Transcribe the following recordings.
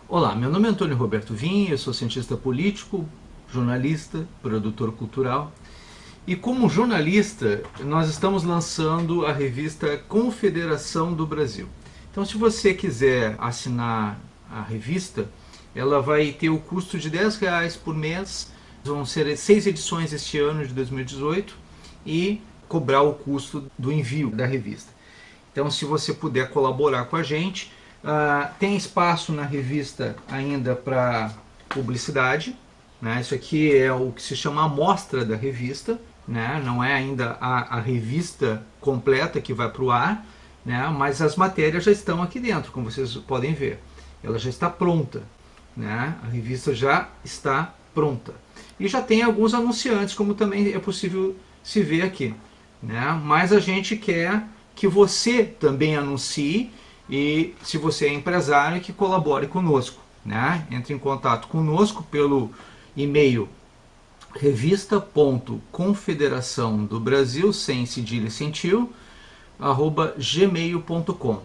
Olá, meu nome é Antônio Roberto Vinha, eu sou cientista político, jornalista, produtor cultural. E como jornalista, nós estamos lançando a revista Confederação do Brasil. Então, se você quiser assinar a revista, ela vai ter o custo de R$ 10 por mês. Vão ser 6 edições este ano de 2018 e cobrar o custo do envio da revista. Então, se você puder colaborar com a gente, tem espaço na revista ainda para publicidade. Né? Isso aqui é o que se chama amostra da revista. Né? Não é ainda a revista completa que vai para o ar, né? Mas as matérias já estão aqui dentro, como vocês podem ver. Ela já está pronta. Né? A revista já está pronta. E já tem alguns anunciantes, como também é possível se ver aqui. Né? Mas a gente quer que você também anuncie e, se você é empresário, que colabore conosco. Né? Entre em contato conosco pelo e-mail revista.confederação do Brasil, sem cedilha e sem tio, @gmail.com.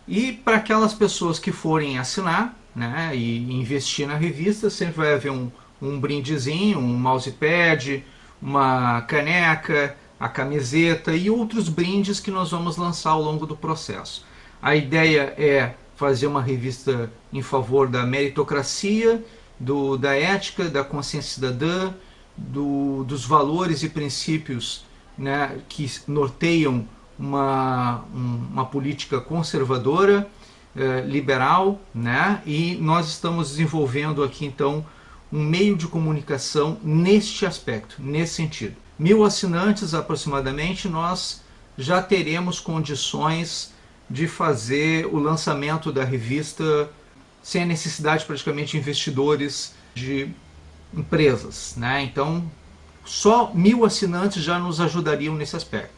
E para aquelas pessoas que forem assinar, né, e investir na revista, sempre vai haver um brindezinho, um mousepad, uma caneca, a camiseta e outros brindes que nós vamos lançar ao longo do processo. A ideia é fazer uma revista em favor da meritocracia, da ética, da consciência cidadã, dos valores e princípios, né, que norteiam uma política conservadora, liberal, né, e nós estamos desenvolvendo aqui então um meio de comunicação neste aspecto, nesse sentido. 1.000 assinantes aproximadamente, nós já teremos condições de fazer o lançamento da revista sem a necessidade praticamente de investidores de empresas. Né? Então, só 1.000 assinantes já nos ajudariam nesse aspecto.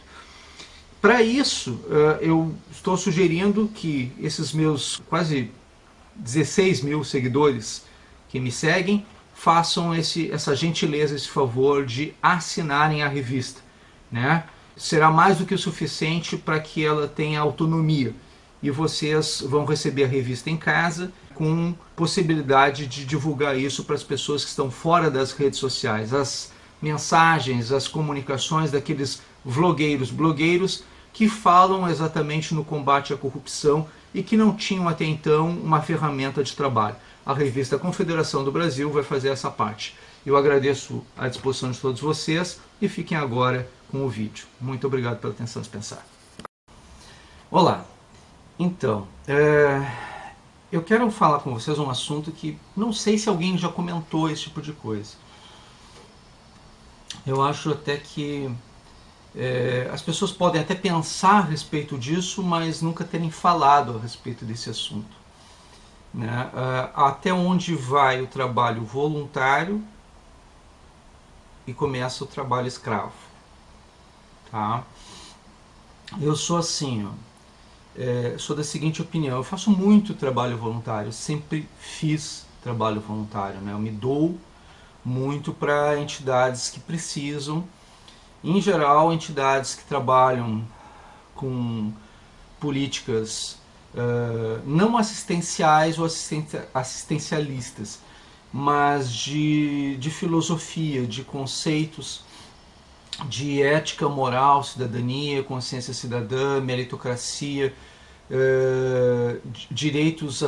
Para isso, eu estou sugerindo que esses meus quase 16 mil seguidores que me seguem façam essa gentileza, esse favor de assinarem a revista. Né? Será mais do que o suficiente para que ela tenha autonomia. E vocês vão receber a revista em casa, com possibilidade de divulgar isso para as pessoas que estão fora das redes sociais. As mensagens, as comunicações daqueles blogueiros que falam exatamente no combate à corrupção e que não tinham até então uma ferramenta de trabalho. A revista Confederação do Brasil vai fazer essa parte. Eu agradeço a disposição de todos vocês e fiquem agora com o vídeo. Muito obrigado pela atenção dispensada. Olá, então, eu quero falar com vocês um assunto que não sei se alguém já comentou esse tipo de coisa. Eu acho até que as pessoas podem até pensar a respeito disso, mas nunca terem falado a respeito desse assunto. Né? Até onde vai o trabalho voluntário e começa o trabalho escravo. Tá? Eu sou assim, sou da seguinte opinião: eu faço muito trabalho voluntário, sempre fiz trabalho voluntário, né? Eu me dou muito para entidades que precisam, em geral entidades que trabalham com políticas não assistenciais ou assistencialistas, mas de filosofia, de conceitos de ética, moral, cidadania, consciência cidadã, meritocracia, direitos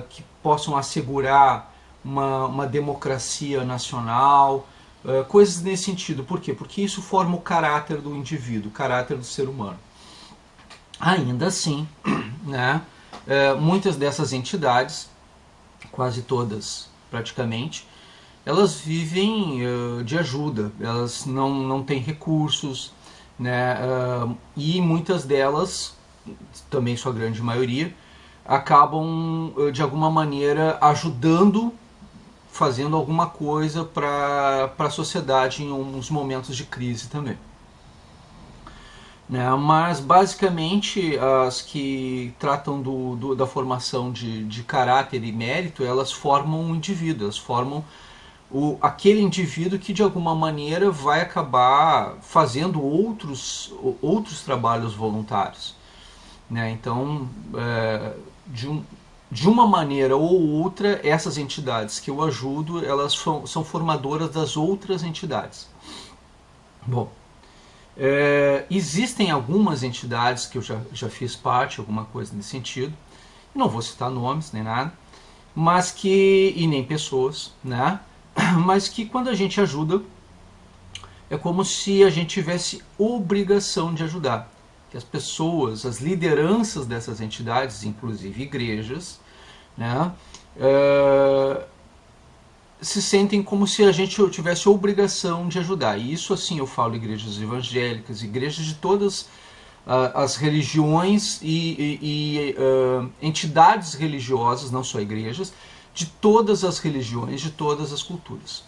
que possam assegurar uma democracia nacional, coisas nesse sentido. Por quê? Porque isso forma o caráter do indivíduo, o caráter do ser humano. Ainda assim, né, muitas dessas entidades, quase todas praticamente, elas vivem de ajuda, elas não têm recursos, né, e muitas delas, também sua grande maioria, acabam de alguma maneira ajudando, fazendo alguma coisa para a sociedade em uns momentos de crise também. Né, mas basicamente as que tratam da formação de caráter e mérito, elas formam um indivíduo, elas formam aquele indivíduo que de alguma maneira vai acabar fazendo outros trabalhos voluntários. Né? Então, de uma maneira ou outra, essas entidades que eu ajudo, elas são formadoras das outras entidades. Bom, existem algumas entidades que eu já fiz parte, alguma coisa nesse sentido, não vou citar nomes nem nada, mas que, e nem pessoas, né? Mas que quando a gente ajuda, é como se a gente tivesse obrigação de ajudar. Que as pessoas, as lideranças dessas entidades, inclusive igrejas, né, se sentem como se a gente tivesse obrigação de ajudar. E isso, assim, eu falo igrejas evangélicas, igrejas de todas as religiões e entidades religiosas, não só igrejas, de todas as religiões, de todas as culturas.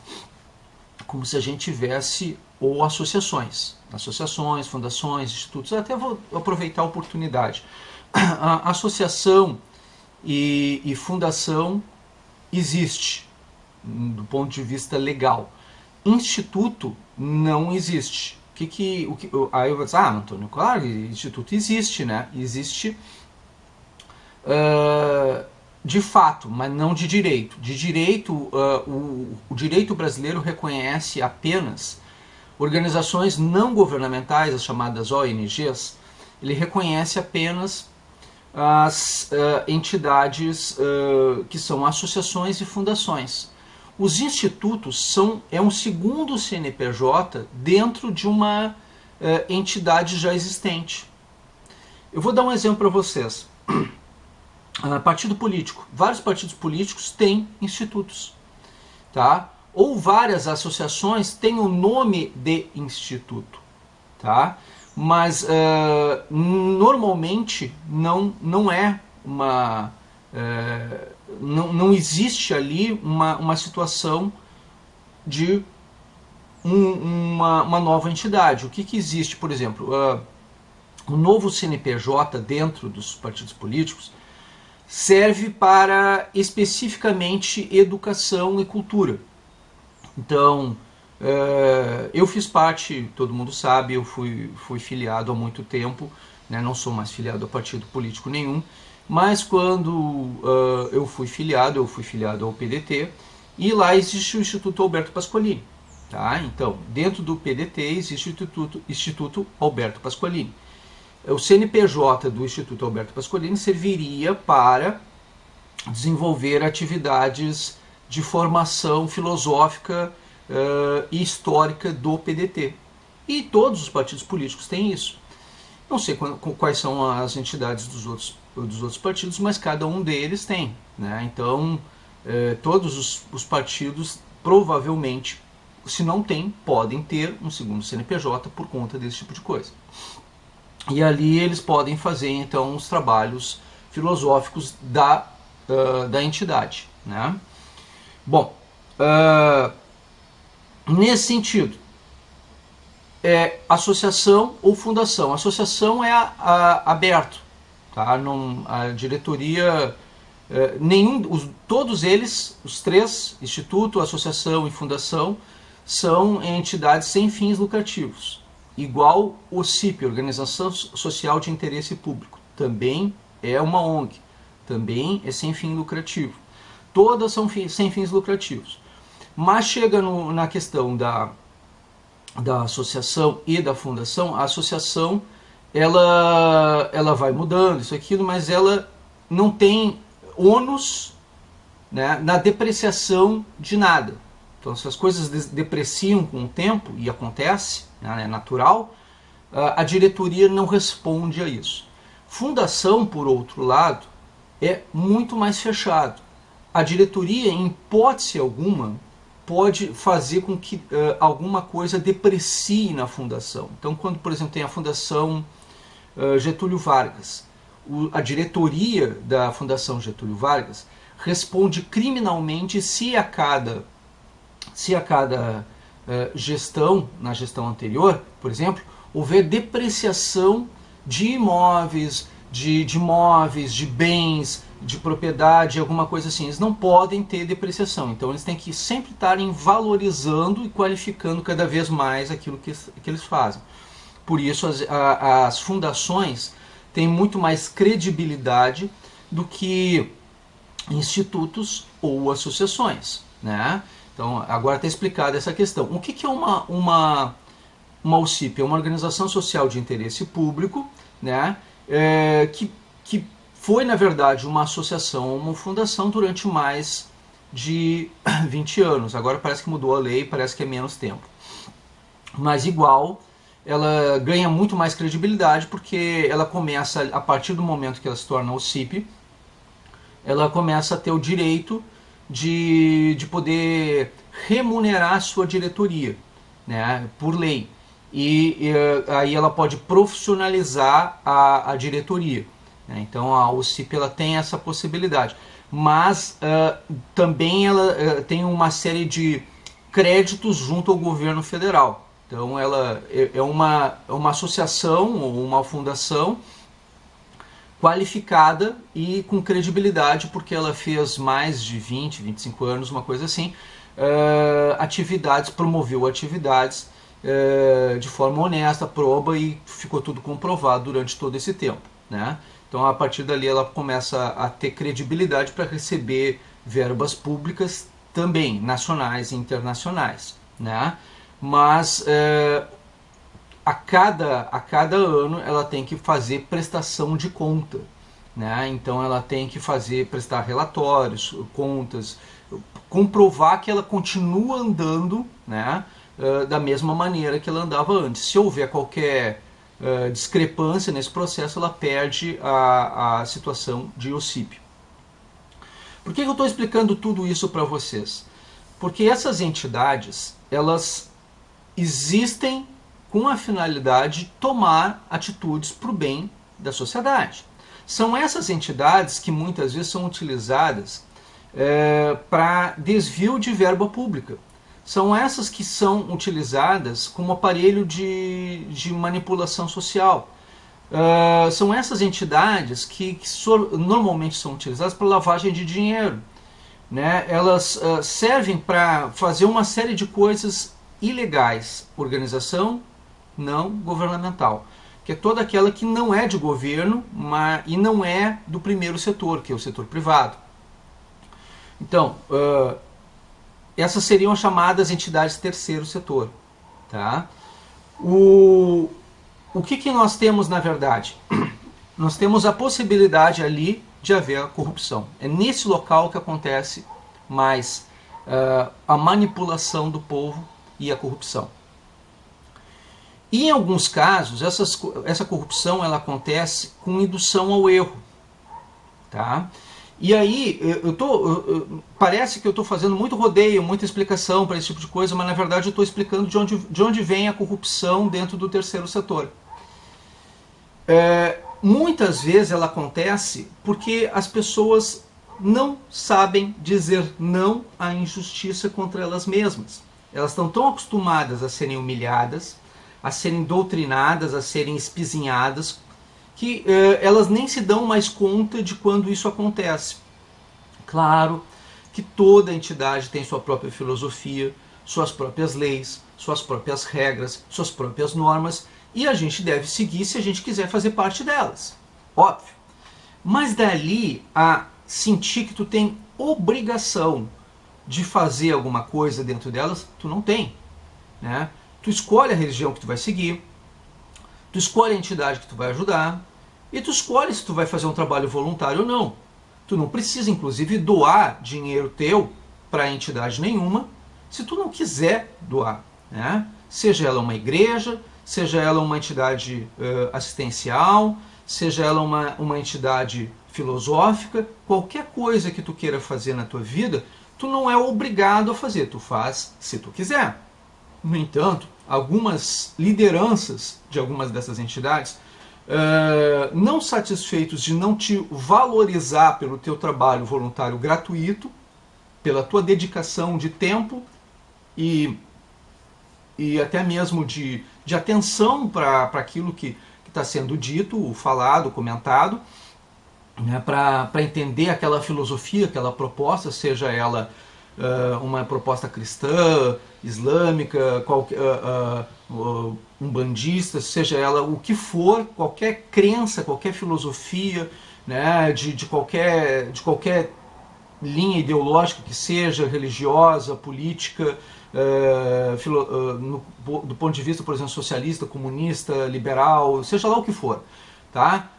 Como se a gente tivesse, ou associações, fundações, institutos. Até vou aproveitar a oportunidade. A associação e fundação existe do ponto de vista legal. Instituto não existe. Aí eu vou dizer, Antônio, claro, instituto existe, né? Existe de fato, mas não de direito. De direito, o direito brasileiro reconhece apenas organizações não governamentais, as chamadas ONGs. Ele reconhece apenas as entidades que são associações e fundações. Os institutos é um segundo CNPJ dentro de uma entidade já existente. Eu vou dar um exemplo para vocês. Partido político. Vários partidos políticos têm institutos. Tá? Ou várias associações têm o nome de instituto. Tá? Mas normalmente não é uma... não existe ali uma situação de uma nova entidade. O que existe, por exemplo, o novo CNPJ dentro dos partidos políticos serve para especificamente educação e cultura. Então, eu fiz parte, todo mundo sabe, eu fui filiado há muito tempo, né, não sou mais filiado a partido político nenhum, mas quando eu fui filiado ao PDT, e lá existe o Instituto Alberto Pasqualini. Tá? Então, dentro do PDT existe o Instituto Alberto Pasqualini. O CNPJ do Instituto Alberto Pasqualini serviria para desenvolver atividades de formação filosófica e histórica do PDT. E todos os partidos políticos têm isso. Não sei quais são as entidades dos outros partidos, mas cada um deles tem. Né? Então, todos os partidos provavelmente, se não tem, podem ter um segundo CNPJ por conta desse tipo de coisa. E ali eles podem fazer, então, os trabalhos filosóficos da entidade. Né? Bom, nesse sentido, associação ou fundação. Associação é aberto. Tá? A diretoria, todos eles, os três, instituto, associação e fundação, são entidades sem fins lucrativos. Igual o CIP, Organização Social de Interesse Público, também é uma ONG, também é sem fim lucrativo. Todas são sem fins lucrativos. Mas chega na questão da associação e da fundação, a associação ela vai mudando, isso aquilo, mas ela não tem ônus, né, na depreciação de nada. Então, se as coisas depreciam com o tempo, e acontece, né, é natural, a diretoria não responde a isso. Fundação, por outro lado, é muito mais fechado. A diretoria, em hipótese alguma, pode fazer com que alguma coisa deprecie na fundação. Então, quando, por exemplo, tem a Fundação Getúlio Vargas, a diretoria da Fundação Getúlio Vargas responde criminalmente se a cada gestão, na gestão anterior, por exemplo, houver depreciação de imóveis, de móveis, de bens, de propriedade, alguma coisa assim. Eles não podem ter depreciação. Então eles têm que sempre estarem valorizando e qualificando cada vez mais aquilo que eles fazem. Por isso as fundações têm muito mais credibilidade do que institutos ou associações, né? Então, agora está explicada essa questão. O que é uma OCIP? É uma organização social de interesse público, né? Que foi, na verdade, uma associação, uma fundação durante mais de 20 anos. Agora parece que mudou a lei, parece que é menos tempo. Mas igual, ela ganha muito mais credibilidade porque ela começa, a partir do momento que ela se torna OCIP, ela começa a ter o direito de poder remunerar a sua diretoria, né, por lei. E aí ela pode profissionalizar a diretoria. Né? Então a OCIP ela tem essa possibilidade. Mas também ela tem uma série de créditos junto ao governo federal. Então ela é uma associação ou uma fundação qualificada e com credibilidade, porque ela fez mais de 20, 25 anos, uma coisa assim, promoveu atividades de forma honesta, proba, e ficou tudo comprovado durante todo esse tempo. Né? Então, a partir dali, ela começa a ter credibilidade para receber verbas públicas também, nacionais e internacionais. Né? Mas a cada ano ela tem que fazer prestação de conta, né? Então ela tem que prestar relatórios, contas, comprovar que ela continua andando, né, da mesma maneira que ela andava antes. Se houver qualquer discrepância nesse processo, ela perde a situação de OCIP. Por que eu estou explicando tudo isso para vocês? Porque essas entidades, elas existem com a finalidade de tomar atitudes para o bem da sociedade. São essas entidades que muitas vezes são utilizadas para desvio de verba pública. São essas que são utilizadas como aparelho de manipulação social. São essas entidades que normalmente são utilizadas para lavagem de dinheiro. Né? Elas servem para fazer uma série de coisas ilegais. Organização não governamental, que é toda aquela que não é de governo e não é do primeiro setor, que é o setor privado. Então, essas seriam as chamadas entidades terceiro setor. Tá? O que nós temos na verdade? Nós temos a possibilidade ali de haver a corrupção. É nesse local que acontece mais a manipulação do povo e a corrupção. E em alguns casos, essa corrupção ela acontece com indução ao erro. Tá? E aí, parece que eu estou fazendo muito rodeio, muita explicação para esse tipo de coisa, mas na verdade eu estou explicando de onde vem a corrupção dentro do terceiro setor. Muitas vezes ela acontece porque as pessoas não sabem dizer não à injustiça contra elas mesmas. Elas estão tão acostumadas a serem humilhadas, a serem doutrinadas, a serem espizinhadas, que elas nem se dão mais conta de quando isso acontece. Claro que toda entidade tem sua própria filosofia, suas próprias leis, suas próprias regras, suas próprias normas, e a gente deve seguir se a gente quiser fazer parte delas. Óbvio. Mas dali a sentir que tu tem obrigação de fazer alguma coisa dentro delas, tu não tem. Né? Tu escolhe a religião que tu vai seguir, tu escolhe a entidade que tu vai ajudar, e tu escolhe se tu vai fazer um trabalho voluntário ou não. Tu não precisa, inclusive, doar dinheiro teu para entidade nenhuma, se tu não quiser doar. Né? Seja ela uma igreja, seja ela uma entidade assistencial, seja ela uma entidade filosófica, qualquer coisa que tu queira fazer na tua vida, tu não é obrigado a fazer, tu faz se tu quiser. No entanto, algumas lideranças de algumas dessas entidades, não satisfeitos de não te valorizar pelo teu trabalho voluntário gratuito, pela tua dedicação de tempo e até mesmo de atenção para aquilo que está sendo dito, falado, comentado, né, para entender aquela filosofia, aquela proposta, seja ela uma proposta cristã, islâmica, umbandista, seja ela o que for, qualquer crença, qualquer filosofia, né, de qualquer linha ideológica que seja, religiosa, política, do ponto de vista, por exemplo, socialista, comunista, liberal, seja lá o que for. Tá?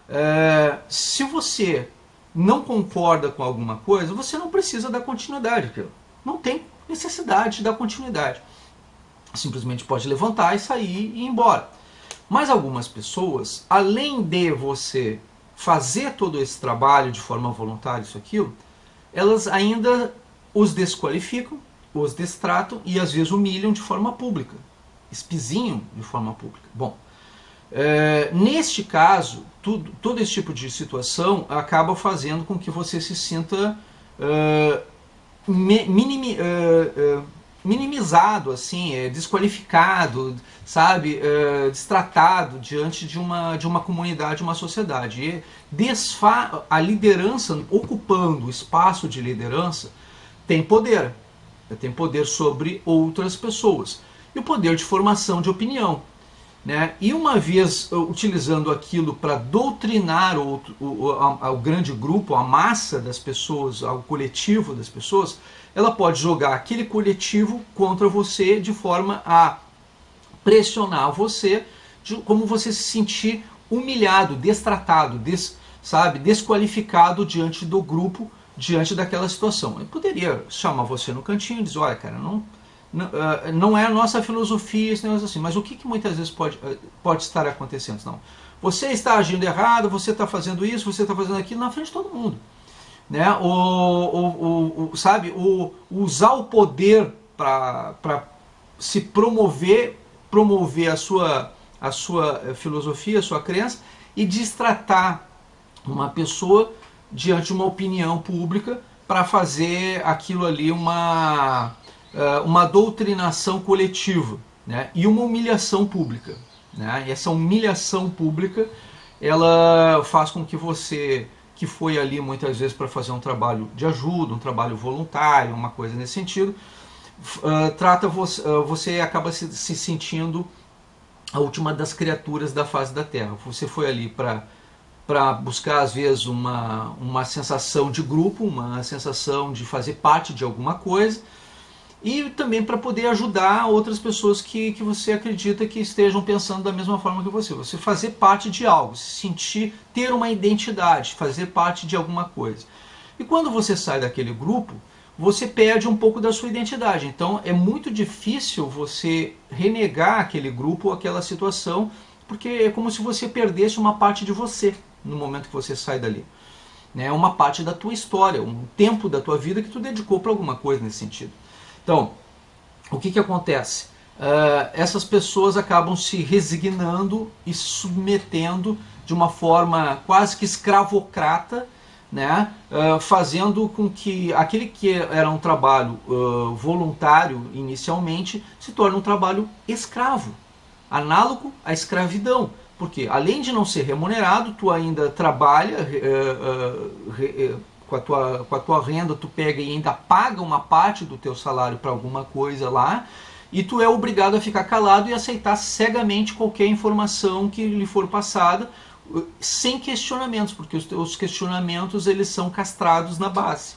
Se você não concorda com alguma coisa, você não precisa dar continuidade àquilo. Não tem necessidade de dar continuidade. Simplesmente pode levantar e sair e ir embora. Mas algumas pessoas, além de você fazer todo esse trabalho de forma voluntária, isso aquilo, elas ainda os desqualificam, os destratam e às vezes humilham de forma pública, espizinham de forma pública. Bom, neste caso, todo esse tipo de situação acaba fazendo com que você se sinta minimizado, assim, desqualificado, sabe, destratado diante de uma comunidade, uma sociedade. E a liderança, ocupando o espaço de liderança, tem poder sobre outras pessoas. E o poder de formação de opinião. Né? E uma vez utilizando aquilo para doutrinar o grande grupo, a massa das pessoas, o coletivo das pessoas, ela pode jogar aquele coletivo contra você de forma a pressionar você, como você se sentir humilhado, destratado, desqualificado diante do grupo, diante daquela situação. Eu poderia chamar você no cantinho e dizer, olha, cara, não é a nossa filosofia, esse negócio assim, mas o que muitas vezes pode estar acontecendo? Não. Você está agindo errado, você está fazendo isso, você está fazendo aquilo na frente de todo mundo. Né? Usar o poder para se promover a sua filosofia, a sua crença, e destratar uma pessoa diante de uma opinião pública para fazer aquilo ali uma doutrinação coletiva, né? E uma humilhação pública. Né? E essa humilhação pública, ela faz com que você, que foi ali muitas vezes para fazer um trabalho de ajuda, um trabalho voluntário, uma coisa nesse sentido, você acaba se sentindo a última das criaturas da face da Terra. Você foi ali para buscar, às vezes, uma sensação de grupo, uma sensação de fazer parte de alguma coisa, e também para poder ajudar outras pessoas que você acredita que estejam pensando da mesma forma que você. Você fazer parte de algo, se sentir, ter uma identidade, fazer parte de alguma coisa. E quando você sai daquele grupo, você perde um pouco da sua identidade. Então é muito difícil você renegar aquele grupo ou aquela situação, porque é como se você perdesse uma parte de você no momento que você sai dali. É uma parte da tua história, um tempo da tua vida que tu dedicou para alguma coisa nesse sentido. Então, o que acontece? Essas pessoas acabam se resignando e se submetendo de uma forma quase que escravocrata, né? Fazendo com que aquele que era um trabalho voluntário inicialmente se torne um trabalho escravo, análogo à escravidão. Porque além de não ser remunerado, tu ainda trabalha com a tua renda, tu pega e ainda paga uma parte do teu salário para alguma coisa lá, e tu é obrigado a ficar calado e aceitar cegamente qualquer informação que lhe for passada, sem questionamentos, porque os questionamentos eles são castrados na base.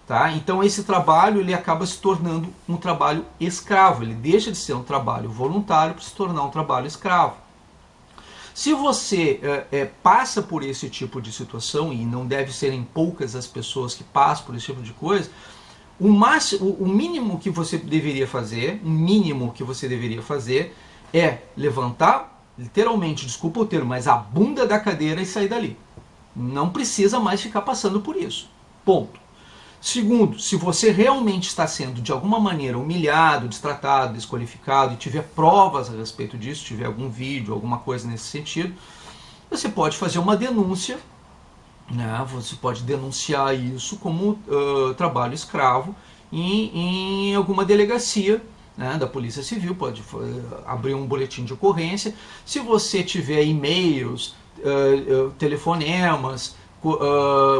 Tá? Então esse trabalho ele acaba se tornando um trabalho escravo, ele deixa de ser um trabalho voluntário para se tornar um trabalho escravo. Se você passa por esse tipo de situação, e não deve serem poucas as pessoas que passam por esse tipo de coisa, o mínimo que você deveria fazer, é levantar, literalmente, desculpa o termo, mas a bunda da cadeira e sair dali. Não precisa mais ficar passando por isso. Ponto. Segundo, se você realmente está sendo de alguma maneira humilhado, destratado, desqualificado e tiver provas a respeito disso, tiver algum vídeo, alguma coisa nesse sentido, você pode fazer uma denúncia, né? Você pode denunciar isso como trabalho escravo em alguma delegacia, né, da Polícia Civil, pode abrir um boletim de ocorrência. Se você tiver e-mails, telefonemas,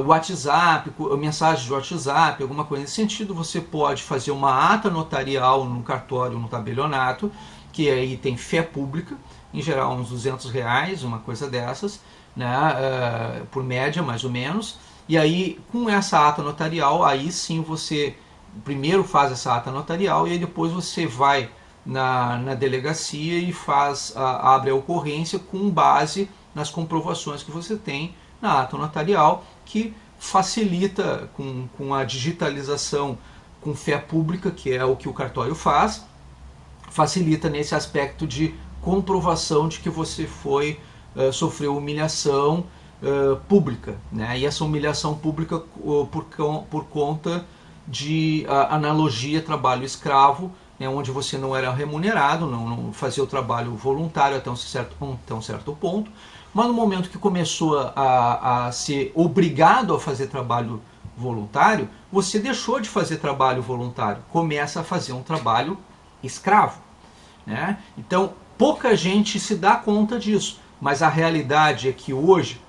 WhatsApp, mensagens de WhatsApp, alguma coisa nesse sentido, você pode fazer uma ata notarial num cartório, no tabelionato, que aí tem fé pública, em geral uns R$200, uma coisa dessas, né, por média mais ou menos, E aí, com essa ata notarial, aí sim você primeiro faz essa ata notarial e aí depois você vai na delegacia e abre a ocorrência com base nas comprovações que você tem na ata notarial, que facilita com a digitalização com fé pública, que é o que o cartório faz, facilita nesse aspecto de comprovação de que você sofreu humilhação pública, né? E essa humilhação pública por conta de analogia trabalho-escravo, né, onde você não era remunerado, não fazia o trabalho voluntário até um certo ponto, mas no momento que começou a ser obrigado a fazer trabalho voluntário, você deixou de fazer trabalho voluntário, começa a fazer um trabalho escravo, né? Então, pouca gente se dá conta disso, mas a realidade é que hoje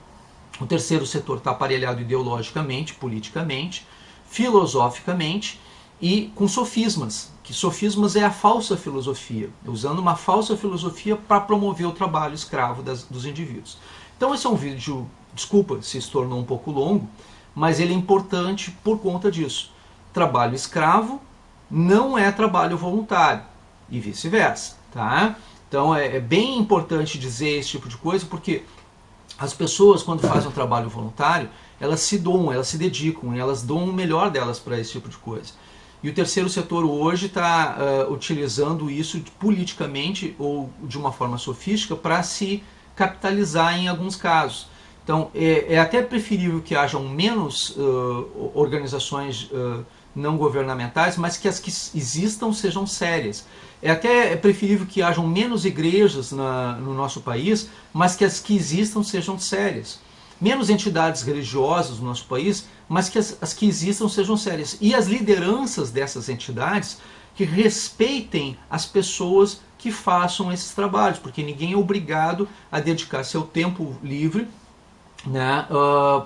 o terceiro setor está aparelhado ideologicamente, politicamente, filosoficamente e com sofismas, que sofismas é a falsa filosofia, usando uma falsa filosofia para promover o trabalho escravo dos indivíduos. Então esse é um vídeo, desculpa se se tornou um pouco longo, mas ele é importante por conta disso. Trabalho escravo não é trabalho voluntário e vice-versa, tá? Então é bem importante dizer esse tipo de coisa, porque as pessoas, quando fazem um trabalho voluntário, elas se doam, elas se dedicam, elas dão o melhor delas para esse tipo de coisa. E o terceiro setor hoje está utilizando isso politicamente ou de uma forma sofística para se capitalizar em alguns casos. Então é até preferível que hajam menos organizações não governamentais, mas que as que existam sejam sérias. É até preferível que hajam menos igrejas no nosso país, mas que as que existam sejam sérias. Menos entidades religiosas no nosso país, mas que as que existam sejam sérias. E as lideranças dessas entidades que respeitem as pessoas que façam esses trabalhos, porque ninguém é obrigado a dedicar seu tempo livre, né,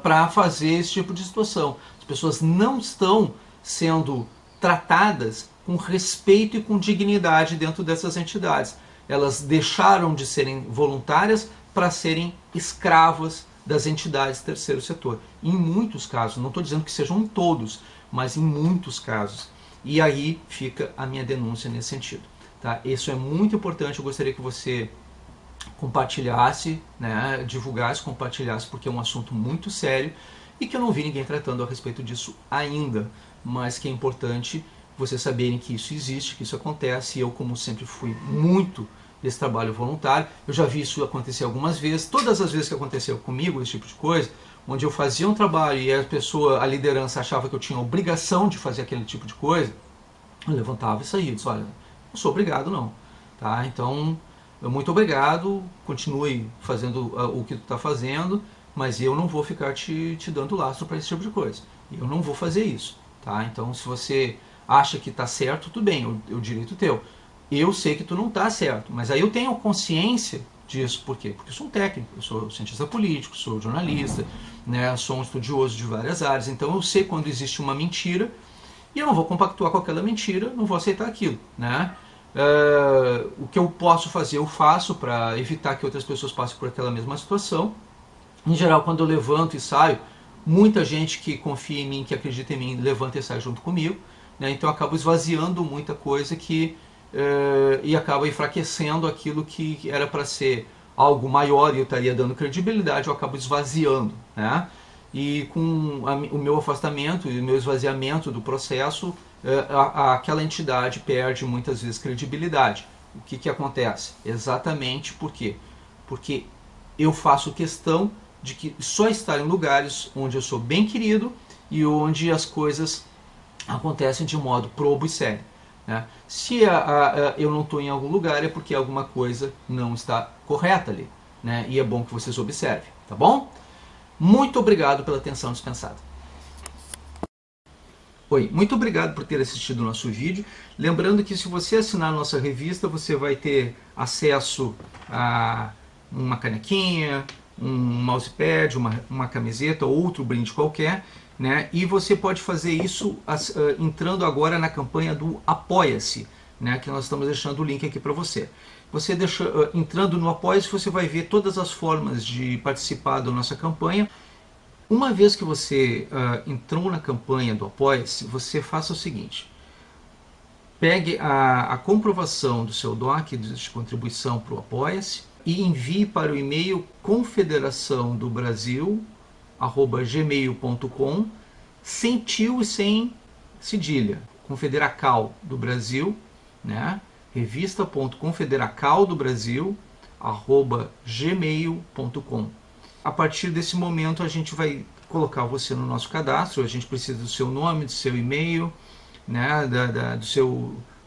para fazer esse tipo de situação. As pessoas não estão sendo tratadas com respeito e com dignidade dentro dessas entidades. Elas deixaram de serem voluntárias para serem escravas das entidades do terceiro setor. Em muitos casos, não estou dizendo que sejam em todos, mas em muitos casos. E aí fica a minha denúncia nesse sentido. Tá? Isso é muito importante, eu gostaria que você compartilhasse, né, divulgasse, compartilhasse, porque é um assunto muito sério e que eu não vi ninguém tratando a respeito disso ainda, mas que é importante vocês saberem que isso existe, que isso acontece, e eu, como sempre, fui muito desse trabalho voluntário. Eu já vi isso acontecer algumas vezes. Todas as vezes que aconteceu comigo esse tipo de coisa, onde eu fazia um trabalho e a liderança achava que eu tinha obrigação de fazer aquele tipo de coisa, eu levantava e saía, disse, olha, não sou obrigado não, tá? Então, muito obrigado, continue fazendo o que tu está fazendo, mas eu não vou ficar te dando lastro para esse tipo de coisa. Eu não vou fazer isso, tá? Então, se você acha que está certo, tudo bem, o direito teu. Eu sei que tu não está certo, mas aí eu tenho consciência disso. Por quê? Porque eu sou um técnico, eu sou cientista político, sou jornalista, né, sou um estudioso de várias áreas, então eu sei quando existe uma mentira e eu não vou compactuar com aquela mentira, não vou aceitar aquilo, né? O que eu posso fazer, eu faço para evitar que outras pessoas passem por aquela mesma situação. Em geral, quando eu levanto e saio, muita gente que confia em mim, que acredita em mim, levanta e sai junto comigo, né? Então eu acabo esvaziando muita coisa e acaba enfraquecendo aquilo que era para ser algo maior e eu estaria dando credibilidade, eu acabo esvaziando, né? E com o meu afastamento e o meu esvaziamento do processo, aquela entidade perde muitas vezes credibilidade. O que acontece? Exatamente por quê? Porque eu faço questão de que só estar em lugares onde eu sou bem querido e onde as coisas acontecem de modo probo e sério. Né? Se eu não estou em algum lugar é porque alguma coisa não está correta ali, né? E é bom que vocês observem, tá bom? Muito obrigado pela atenção dispensada. Oi, muito obrigado por ter assistido o nosso vídeo. Lembrando que se você assinar a nossa revista, você vai ter acesso a uma canequinha, um mousepad, uma camiseta ou outro brinde qualquer, né? E você pode fazer isso entrando agora na campanha do Apoia-se, né? Que nós estamos deixando o link aqui para você. Você entrando no Apoia-se, você vai ver todas as formas de participar da nossa campanha. Uma vez que você entrou na campanha do Apoia-se, você faça o seguinte: pegue a comprovação do seu DOC de contribuição para o Apoia-se e envie para o e-mail confederaçãodobrasil@gmail.com, sem tio e sem cedilha. Confederacal do Brasil, né? revista.confederacaldobrasil@gmail.com. A partir desse momento a gente vai colocar você no nosso cadastro. A gente precisa do seu nome, do seu e-mail, né, do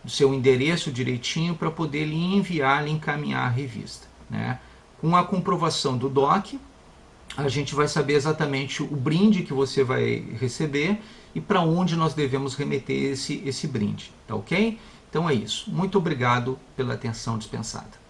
seu endereço direitinho para poder lhe enviar, lhe encaminhar a revista, né? Com a comprovação do DOC, a gente vai saber exatamente o brinde que você vai receber e para onde nós devemos remeter esse brinde, tá ok? Então é isso. Muito obrigado pela atenção dispensada.